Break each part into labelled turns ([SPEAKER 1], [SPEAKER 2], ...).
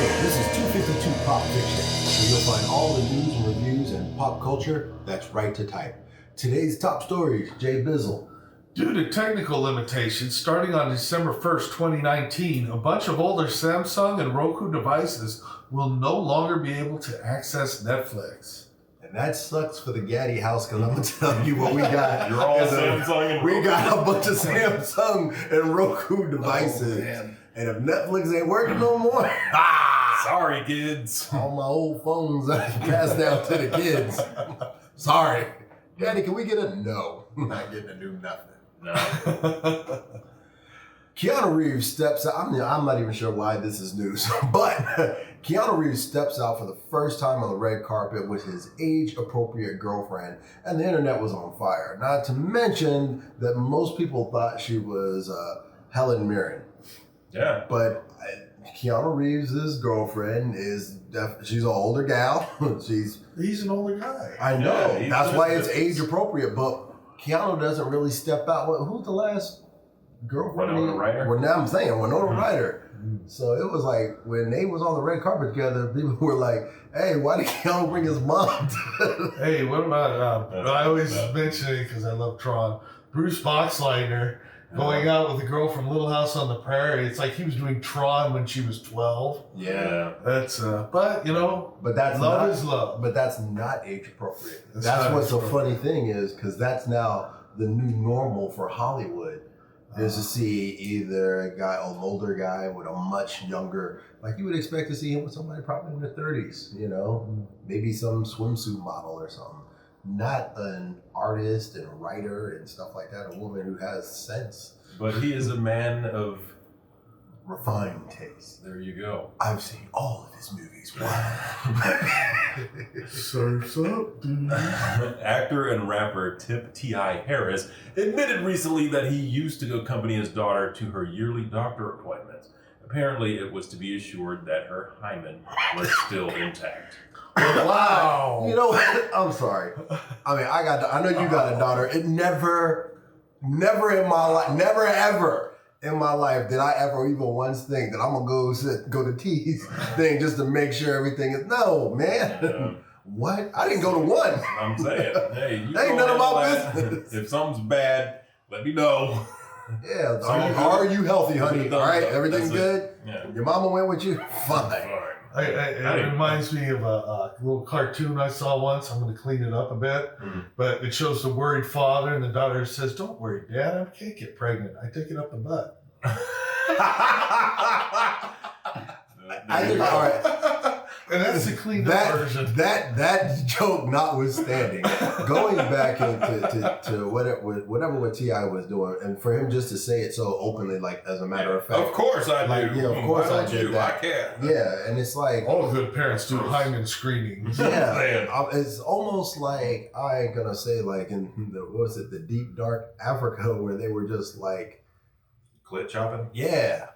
[SPEAKER 1] Okay, this is 252 Pop Fiction, where you'll find all the news and reviews and pop culture that's right to type. Today's top stories, Jay Bizzle.
[SPEAKER 2] Due to technical limitations, starting on December 1st, 2019, a bunch of older Samsung and Roku devices will no longer be able to access Netflix.
[SPEAKER 1] And that sucks for the Gaddy house, because I'm going to tell you what we got.
[SPEAKER 3] You're all Samsung and Roku.
[SPEAKER 1] We got a bunch of Samsung and Roku devices.
[SPEAKER 2] Oh, man.
[SPEAKER 1] And if Netflix ain't working no more,
[SPEAKER 3] Sorry, kids.
[SPEAKER 1] all my old phones I passed down to the kids. Sorry. Daddy, can we get a no? I'm not getting a new nothing.
[SPEAKER 3] No.
[SPEAKER 1] Keanu Reeves steps out. I'm not even sure why this is news, but Keanu Reeves steps out for the first time on the red carpet with his age-appropriate girlfriend, and the internet was on fire. Not to mention that most people thought she was Helen Mirren.
[SPEAKER 3] Yeah.
[SPEAKER 1] But Keanu Reeves' girlfriend she's an older gal.
[SPEAKER 2] He's an older guy.
[SPEAKER 1] I know.
[SPEAKER 3] Yeah,
[SPEAKER 1] that's why it's age-appropriate, but Keanu doesn't really step out. Who's the last girlfriend?
[SPEAKER 3] Winona Ryder?
[SPEAKER 1] Well, now I'm saying Winona Ryder. So it was like when they was on the red carpet together, people were like, "Hey, why did Keanu bring his mom?"
[SPEAKER 2] Hey, what about, I always mention it because I love Tron, Bruce Boxleitner going out with a girl from Little House on the Prairie. It's like he was doing Tron when she was 12.
[SPEAKER 3] Yeah.
[SPEAKER 2] That's, but you know,
[SPEAKER 1] But that's
[SPEAKER 2] love is love.
[SPEAKER 1] But that's not age appropriate.
[SPEAKER 2] That's
[SPEAKER 1] That's
[SPEAKER 2] not
[SPEAKER 1] what's the
[SPEAKER 2] age-appropriate.
[SPEAKER 1] funny thing is, because that's now the new normal for Hollywood. Is to see either an older guy with a much younger, like you would expect to see him with somebody probably in their 30s, maybe some swimsuit model or something. Not an artist and writer and stuff like that, a woman who has sense.
[SPEAKER 3] But he is a man of...
[SPEAKER 1] Refined taste.
[SPEAKER 3] There you go.
[SPEAKER 1] I've seen all of his movies. Wow.
[SPEAKER 2] Surf's up, dude.
[SPEAKER 3] Actor and rapper Tip T.I. Harris admitted recently that he used to accompany his daughter to her yearly doctor appointments. Apparently, it was to be assured that her hymen was still intact.
[SPEAKER 2] Wow.
[SPEAKER 1] You know what? I'm sorry. I mean, I know you got a daughter. It never in my life, never ever in my life did I ever even once think that I'm gonna go to T's thing just to make sure everything is. No, man.
[SPEAKER 3] Yeah.
[SPEAKER 1] What? I didn't go to one.
[SPEAKER 3] I'm saying, hey, you
[SPEAKER 1] Ain't
[SPEAKER 3] go
[SPEAKER 1] none of my
[SPEAKER 3] handle that.
[SPEAKER 1] business.
[SPEAKER 3] If something's bad, let me know.
[SPEAKER 1] Yeah.
[SPEAKER 3] So
[SPEAKER 1] Are you healthy, honey?
[SPEAKER 3] That's
[SPEAKER 1] All right,
[SPEAKER 3] it.
[SPEAKER 1] everything's
[SPEAKER 3] That's
[SPEAKER 1] good.
[SPEAKER 3] it. Yeah.
[SPEAKER 1] Your mama went with you. Fine.
[SPEAKER 3] Fine.
[SPEAKER 2] It reminds me of a little cartoon I saw once. I'm going to clean it up a bit. But it shows the worried father, and the daughter says, "Don't worry, Dad, I can't get pregnant. I took it up the butt."
[SPEAKER 1] I think, all right.
[SPEAKER 2] And that's the cleaned up version.
[SPEAKER 1] That joke notwithstanding, going back into whatever T.I. was doing, and for him just to say it so openly, like as a matter of fact.
[SPEAKER 3] Of course I do.
[SPEAKER 1] Yeah, of course I did that.
[SPEAKER 3] I can.
[SPEAKER 1] Yeah, and it's like,
[SPEAKER 2] All good parents do hymen screenings.
[SPEAKER 1] yeah, it's almost like I ain't gonna say like in the deep dark Africa where they were just like,
[SPEAKER 3] Clit chopping?
[SPEAKER 1] yeah,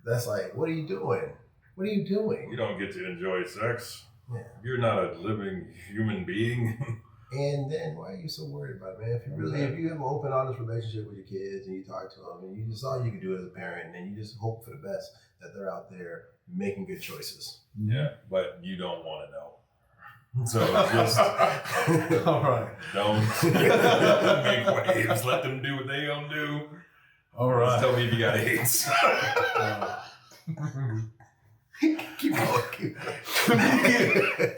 [SPEAKER 1] that's like, what are you doing? What are you doing?
[SPEAKER 3] You don't get to enjoy sex.
[SPEAKER 1] Yeah.
[SPEAKER 3] You're not a living human being.
[SPEAKER 1] And then why are you so worried about it, man? If you have an open, honest relationship with your kids and you talk to them, and you just all you can do as a parent, and you just hope for the best that they're out there making good choices.
[SPEAKER 3] Yeah, but you don't want to know. So just
[SPEAKER 2] All right.
[SPEAKER 3] don't make waves. Let them do what they gonna do.
[SPEAKER 2] All
[SPEAKER 3] Just
[SPEAKER 2] right.
[SPEAKER 3] tell me if you got AIDS.
[SPEAKER 1] Keep going.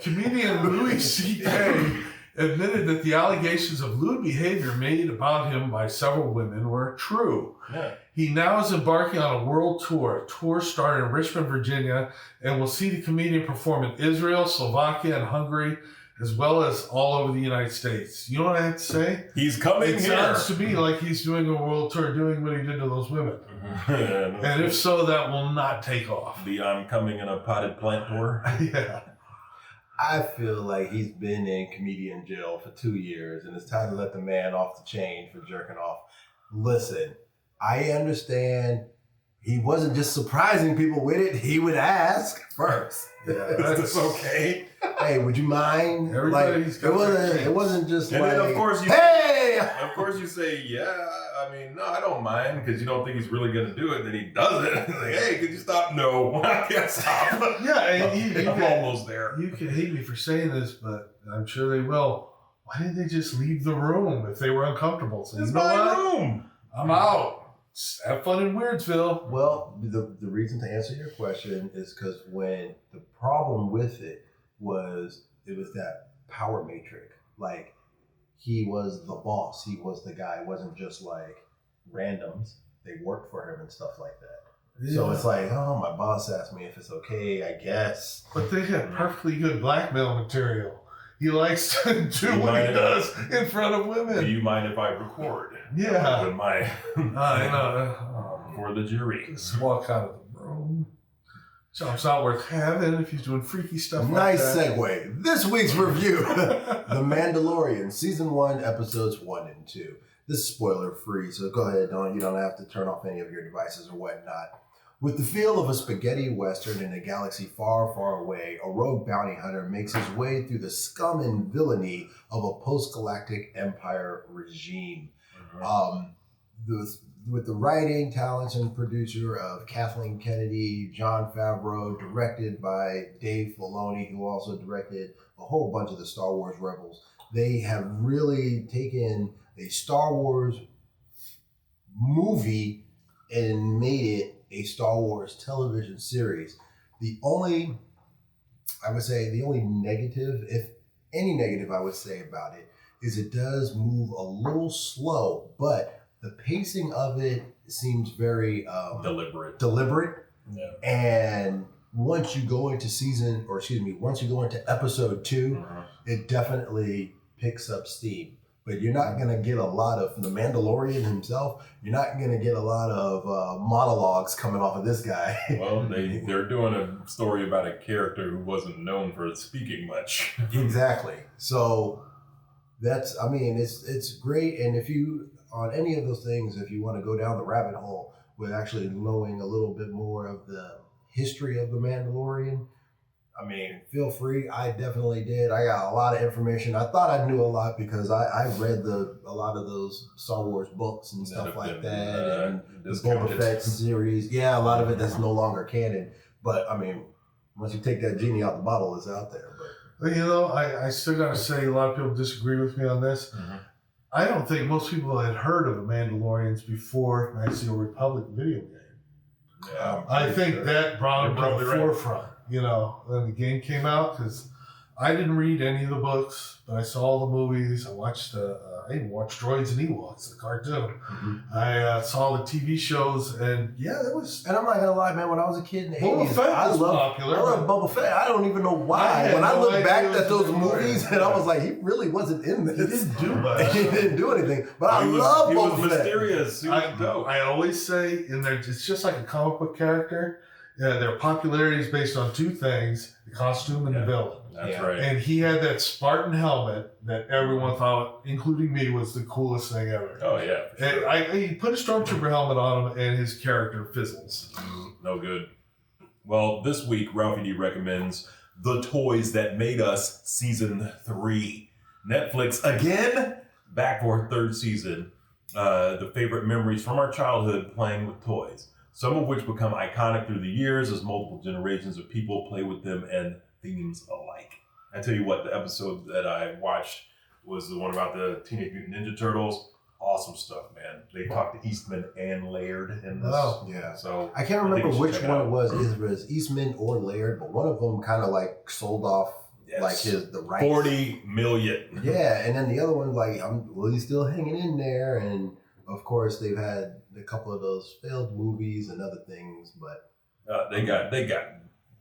[SPEAKER 2] Comedian Louis C.K. admitted that the allegations of lewd behavior made about him by several women were true.
[SPEAKER 3] Yeah.
[SPEAKER 2] He now is embarking on a world tour. A tour started in Richmond, Virginia, and will see the comedian perform in Israel, Slovakia, and Hungary, as well as all over the United States. You know what I have to say?
[SPEAKER 3] He's coming
[SPEAKER 2] It
[SPEAKER 3] here.
[SPEAKER 2] sounds to me like he's doing a world tour, doing what he did to those women. And if so, that will not take off.
[SPEAKER 3] The I'm coming in a potted plant tour.
[SPEAKER 2] Yeah.
[SPEAKER 1] I feel like he's been in comedian jail for 2 years, and it's time to let the man off the chain for jerking off. Listen, I understand he wasn't just surprising people with it. He would ask first.
[SPEAKER 2] Yeah,
[SPEAKER 3] Is this okay?
[SPEAKER 1] Hey, would you mind?
[SPEAKER 2] Everybody's got their
[SPEAKER 1] It wasn't just
[SPEAKER 3] And
[SPEAKER 1] like,
[SPEAKER 3] then, of course, you-
[SPEAKER 1] hey, Yeah.
[SPEAKER 3] Of course you say, yeah, I mean, no, I don't mind, because you don't think he's really going to do it. Then he does it. It's like, hey, could you stop? No, I can't stop.
[SPEAKER 2] Yeah, and
[SPEAKER 3] I'm almost there.
[SPEAKER 2] You can hate me for saying this, but I'm sure they will. Why didn't they just leave the room if they were uncomfortable? So,
[SPEAKER 3] It's
[SPEAKER 2] you know
[SPEAKER 3] my
[SPEAKER 2] what?
[SPEAKER 3] room.
[SPEAKER 2] I'm out. Have fun in Weirdsville.
[SPEAKER 1] Well, the reason to answer your question is because when the problem with it was that power matrix. Like, he was the boss. He was the guy. It wasn't just like randoms. They worked for him and stuff like that.
[SPEAKER 2] Yeah.
[SPEAKER 1] So it's like, oh, my boss asked me if it's okay, I guess.
[SPEAKER 2] But they had perfectly good blackmail material. He likes to do
[SPEAKER 3] You
[SPEAKER 2] what he
[SPEAKER 3] mind?
[SPEAKER 2] does in front of
[SPEAKER 3] Do
[SPEAKER 2] women.
[SPEAKER 3] you mind if I record?
[SPEAKER 2] Yeah.
[SPEAKER 3] With my
[SPEAKER 2] I know.
[SPEAKER 3] for the jury.
[SPEAKER 2] Just walk out of the room. Job's not worth having if he's doing freaky stuff
[SPEAKER 1] Nice
[SPEAKER 2] like that.
[SPEAKER 1] segue. This week's review. The Mandalorian, Season 1, Episodes 1 and 2. This is spoiler free, so go ahead. You don't have to turn off any of your devices or whatnot. With the feel of a spaghetti western in a galaxy far, far away, a rogue bounty hunter makes his way through the scum and villainy of a post-galactic empire regime. With the writing, talents, and producer of Kathleen Kennedy, Jon Favreau, directed by Dave Filoni, who also directed a whole bunch of the Star Wars Rebels. They have really taken a Star Wars movie and made it a Star Wars television series. The only negative, if any negative I would say about it, is it does move a little slow, but the pacing of it seems very deliberate.
[SPEAKER 3] Yeah.
[SPEAKER 1] And once you go into episode 2, it definitely picks up steam. But you're not going to get a lot of, from the Mandalorian himself, you're not going to get a lot of monologues coming off of this guy.
[SPEAKER 3] Well, they're doing a story about a character who wasn't known for speaking much.
[SPEAKER 1] Exactly. So it's great. And if you, on any of those things, if you want to go down the rabbit hole with actually knowing a little bit more of the history of the Mandalorian, I mean, feel free. I definitely did. I got a lot of information. I thought I knew a lot because I read a lot of those Star Wars books and stuff like that, and the Boba Fett series. Yeah, a lot of it that's no longer canon. But I mean, once you take that genie out the bottle, it's out there.
[SPEAKER 2] But you know, I still got to say, a lot of people disagree with me on this.
[SPEAKER 3] Mm-hmm.
[SPEAKER 2] I don't think most people had heard of the Mandalorians before Knights of the Republic video game.
[SPEAKER 3] Yeah,
[SPEAKER 2] I think that brought them to the
[SPEAKER 3] right.
[SPEAKER 2] forefront, you know, when the game came out, because I didn't read any of the books, but I saw all the movies. I watched I even watched Droids and Ewoks, the cartoon.
[SPEAKER 1] Mm-hmm.
[SPEAKER 2] I saw the TV shows, and yeah, there was.
[SPEAKER 1] And I'm not gonna lie, man. When I was a kid in the
[SPEAKER 2] Boba
[SPEAKER 1] 80s,
[SPEAKER 2] Fett
[SPEAKER 1] I
[SPEAKER 2] was popular.
[SPEAKER 1] love Boba Fett. I don't even know why. When I look back at those movies, and I was like, he really wasn't in this.
[SPEAKER 2] He didn't do much.
[SPEAKER 1] He didn't do anything. But
[SPEAKER 3] he
[SPEAKER 1] love
[SPEAKER 3] he
[SPEAKER 1] Boba
[SPEAKER 3] was
[SPEAKER 1] Fett.
[SPEAKER 3] mysterious. He was dope.
[SPEAKER 2] I always say in there, it's just like a comic book character. Their popularity is based on two things: the costume and the villain.
[SPEAKER 3] That's right.
[SPEAKER 2] And he had that Spartan helmet that everyone thought, including me, was the coolest thing ever.
[SPEAKER 3] Oh yeah. For sure.
[SPEAKER 2] And he put a Stormtrooper helmet on him, and his character fizzles.
[SPEAKER 3] No good. Well, this week, Ralphie D recommends The Toys That Made Us Season 3. Netflix, again, back for a third season. The favorite memories from our childhood playing with toys, some of which become iconic through the years as multiple generations of people play with them and themes alike. I tell you what, the episode that I watched was the one about the Teenage Mutant Ninja Turtles. Awesome stuff, man. They talked to Eastman and Laird in this.
[SPEAKER 1] Oh, yeah.
[SPEAKER 3] So
[SPEAKER 1] I can't remember which one it was, either it was Eastman or Laird, but one of them kind of like sold off the rights.
[SPEAKER 3] 40 million.
[SPEAKER 1] Yeah, and then the other one, he's still hanging in there, and of course they've had a couple of those failed movies and other things, but
[SPEAKER 3] They got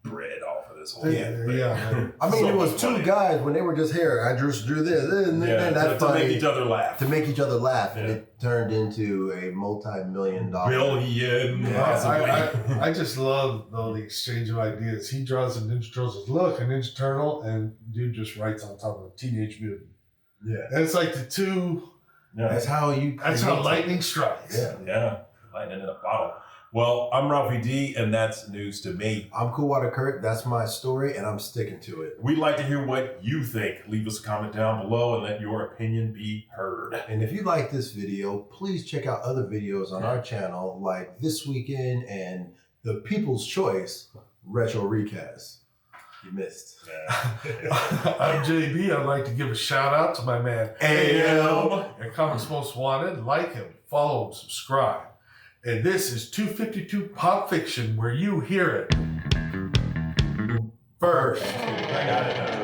[SPEAKER 3] bread off of this whole thing.
[SPEAKER 2] Yeah.
[SPEAKER 1] I mean, it was two guys when they were just here. I just drew this, and then that's
[SPEAKER 3] to make each other laugh.
[SPEAKER 1] And it turned into a multi-million-dollar
[SPEAKER 3] billion.
[SPEAKER 2] Yeah, I just love though the exchange of ideas. He draws the Ninja Turtles as look a Ninja Turtle, and dude just writes on top of a Teenage Mutant.
[SPEAKER 1] Yeah,
[SPEAKER 2] and it's like the two.
[SPEAKER 3] Yeah.
[SPEAKER 1] That's how
[SPEAKER 2] lightning strikes.
[SPEAKER 1] Yeah.
[SPEAKER 3] Lightning in a bottle. Well, I'm Ralphie D, and that's news to me.
[SPEAKER 1] I'm Cool Water Kurt. That's my story, and I'm sticking to it.
[SPEAKER 3] We'd like to hear what you think. Leave us a comment down below and let your opinion be heard.
[SPEAKER 1] And if you like this video, please check out other videos on our channel like This Weekend and The People's Choice Retro Recast. You missed.
[SPEAKER 2] I'm JB. I'd like to give a shout out to my man
[SPEAKER 3] AM.
[SPEAKER 2] and Comics Most Wanted. Like him, follow him, subscribe. And this is 252 Pop Fiction, where you hear it first.
[SPEAKER 3] I got it.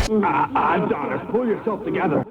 [SPEAKER 4] Adonis, pull yourself together.